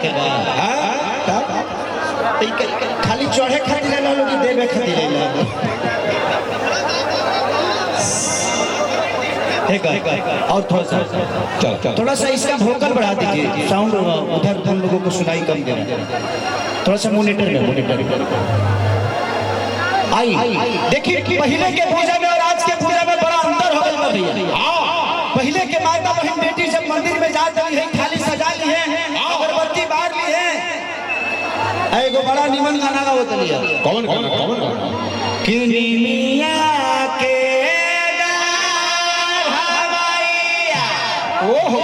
के बाद खाली चढ़े खातिर ला लोग देवे खातिर ला और थोड़ा सा इसका वोकल बढ़ा दीजिए, साउंड उधर हम लोगों को सुनाई कम दे रहा है, थोड़ा सा मॉनिटर में आई देखिए पहले के पूजा में और आज के पूजा में बड़ा अंतर हो गया भैया। पहले के माता बहन बेटी जब मंदिर में जा रही है खाली सजा ली है, अगरबत्ती बार ली है, एगो बड़ा निमन गाना गावत लिया। कौन गाना कि मिया के ओहो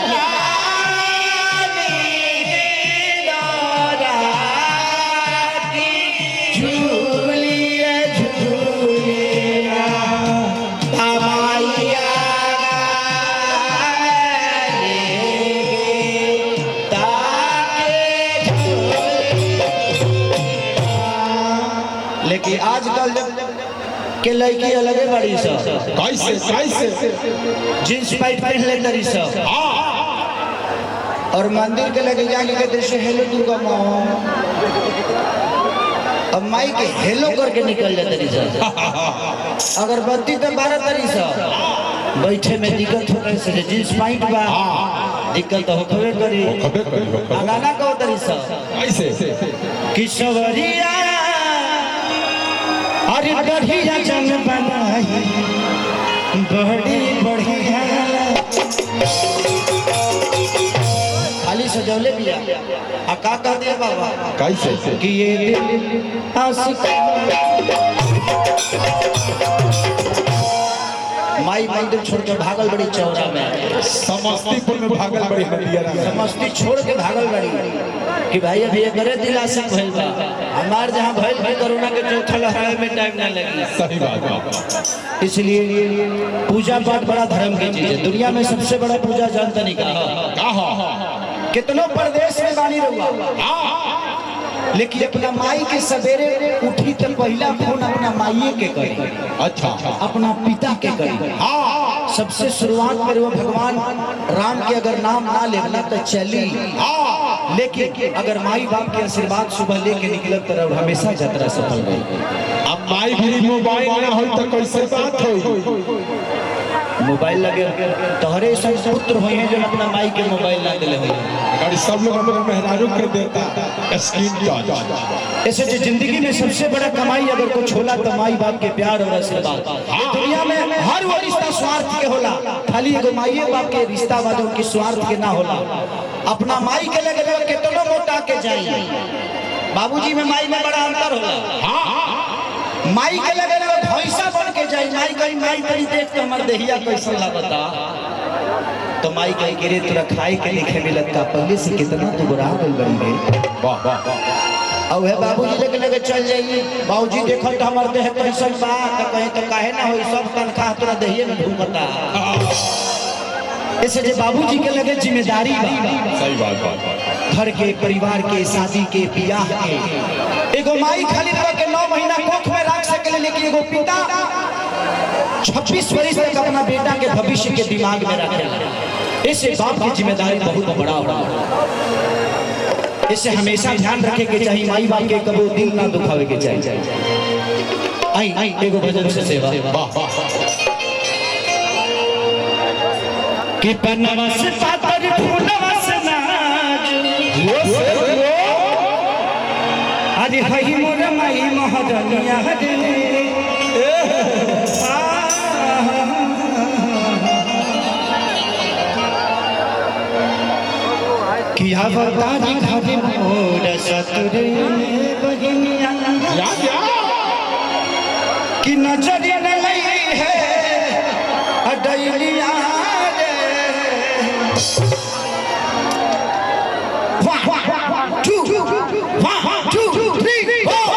लेकिन आजकल के लड़की अलगे बड़ी सब कैसे जींस पैंट पहन ले तरी सब और मंदिर के लगे जाके कहते से हेलो दुर्गा माँ, अब माई के हेलो करके निकल जाते रही सब। अगरबत्ती तो 12 तरी सब बैठे में दिक्कत हो रही से जींस पैंट बा दिक्कत तो होबे करी। गाना कहो तरी सब कैसे किशोरिया अरे बढ़िया जन बनाई बड़ी बढ़िया खाली सजौले भी आ का कह दिया बाबा कैसे कि ये दिल आशिक माई मंदिर छोड़ के भागल बड़ी चौरा में, समस्तीपुर में भागल बड़ी हटिया समस्ती छोड़ के भागल बड़ी कि भाई अभी ये करे दिल आशिक भइल बा हमार जहां भइल भाई कोरोना के चौथा लहर में टाइम ना लगी। सही बात है। इसलिए पूजा पाठ बड़ा धर्म की चीज है। दुनिया में सबसे बड़ा पूजा जानता नहीं कहा कितनों प्रदेश में बानी रहुआ, लेकिन अपना माई के सवेरे उठी तो पहला फोन अपना माई के करी, अच्छा अपना पिता के करी। सबसे शुरुआत में वो भगवान राम के अगर नाम ना लेना तो चली, लेकिन अगर माई बाप के आशीर्वाद सुबह लेके निकलब तो हमेशा यात्रा सफल गई। अब माई भी मोबाइल ना हो तो कैसे बात हो, मोबाइल लगे तोहरे सब पुत्र हुए हैं जो अपना माई के मोबाइल ना दिले हुए, और सब लोग अपने मेहरारू कर देता स्क्रीन टच। ऐसे जो जिंदगी में सबसे बड़ा कमाई अगर कुछ होला तो माई बाप के प्यार और आशीर्वाद। दुनिया में हर वो रिश्ता स्वार्थ के होला, खाली एगो माई बाप के रिश्ता वादों की स्वार्थ के ना होला। अपना माई के लगे कितनो मोटा के जाइए, बाबूजी में माई में बड़ा अंतर होला। माई के लगे भैंसा बन के जाए, माई कहीं माई कहीं देख के हमारे देहिया कैसा लगता तो माई कहीं गिरे तुरा खाए के लिखे मिलत का पहले से कितना तू बुरा गई बड़ी रे। वाह वाह अब है बाबूजी लेके लगे चल जाइए, बाबूजी देखो तो हमारे देह कैसन बा तो कहीं तो काहे ना होई, सब तनख्वाह तोरा देहिए में घूमता। ऐसे जो बाबूजी के लगे जिम्मेदारी बा, सही बात घर के परिवार के शादी के बियाह के एगो माई खाली के 9 महीना कोख में रख सके, लेकिन एगो पिता 26 वर्ष तक अपना बेटा के भविष्य के दिमाग में रखे। इससे बाप की जिम्मेदारी बहुत बड़ा होगा। इससे हमेशा ध्यान रखे के चाहिए माई बाप के कबो दिल ना दुखावे के चाहिए। आई एगो भजन से सेवा कि पन्नवा से पातर फूलवा से नाज अरे हई मोर माई महरनिया रे किया बतारी घरे मोर सतुरे बहिनिया कि नजर न लई है अडैलिया रे। 1 2 3 4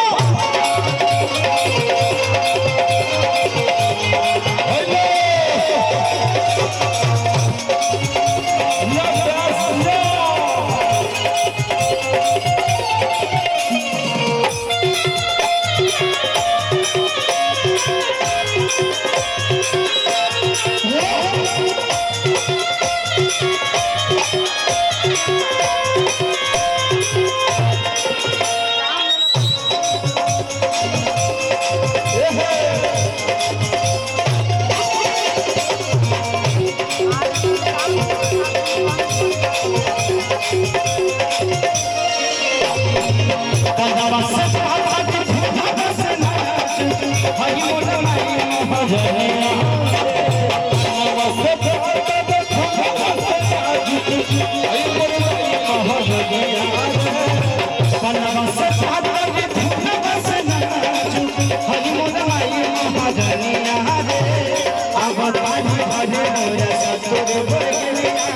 ससुर बहनिया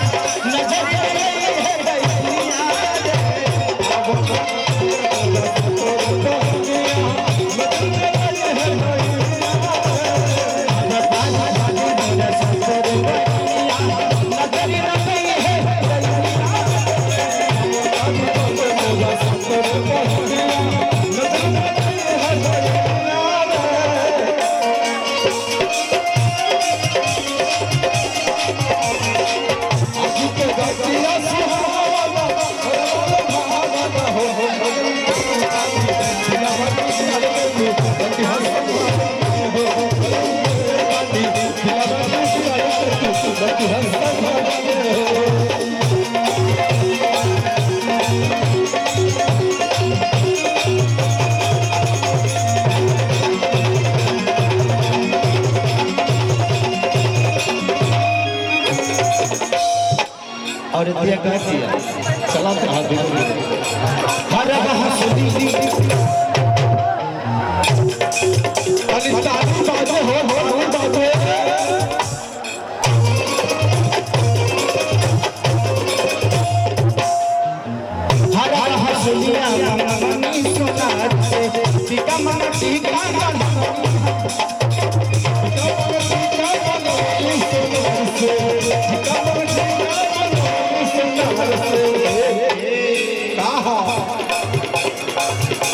नजर गई है बहनिया और दिया कह दिया चला तो हाथ दे हर हंसली अरे ताली बाजे हो बाजे हर हंसलिया मनी सोनार से टीका मन टीका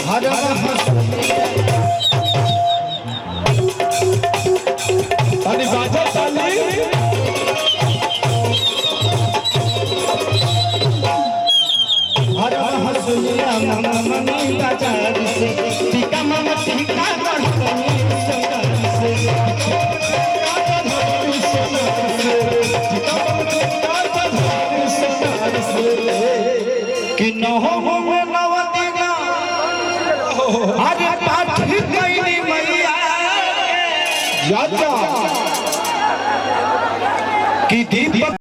हर ताली बाजा ताली हर हंसलिया मनी बाजार से टीका मन टीका गढ़नी संगर से कि न हो में नवदिना अरे पाठ कैली मैया कि दीपक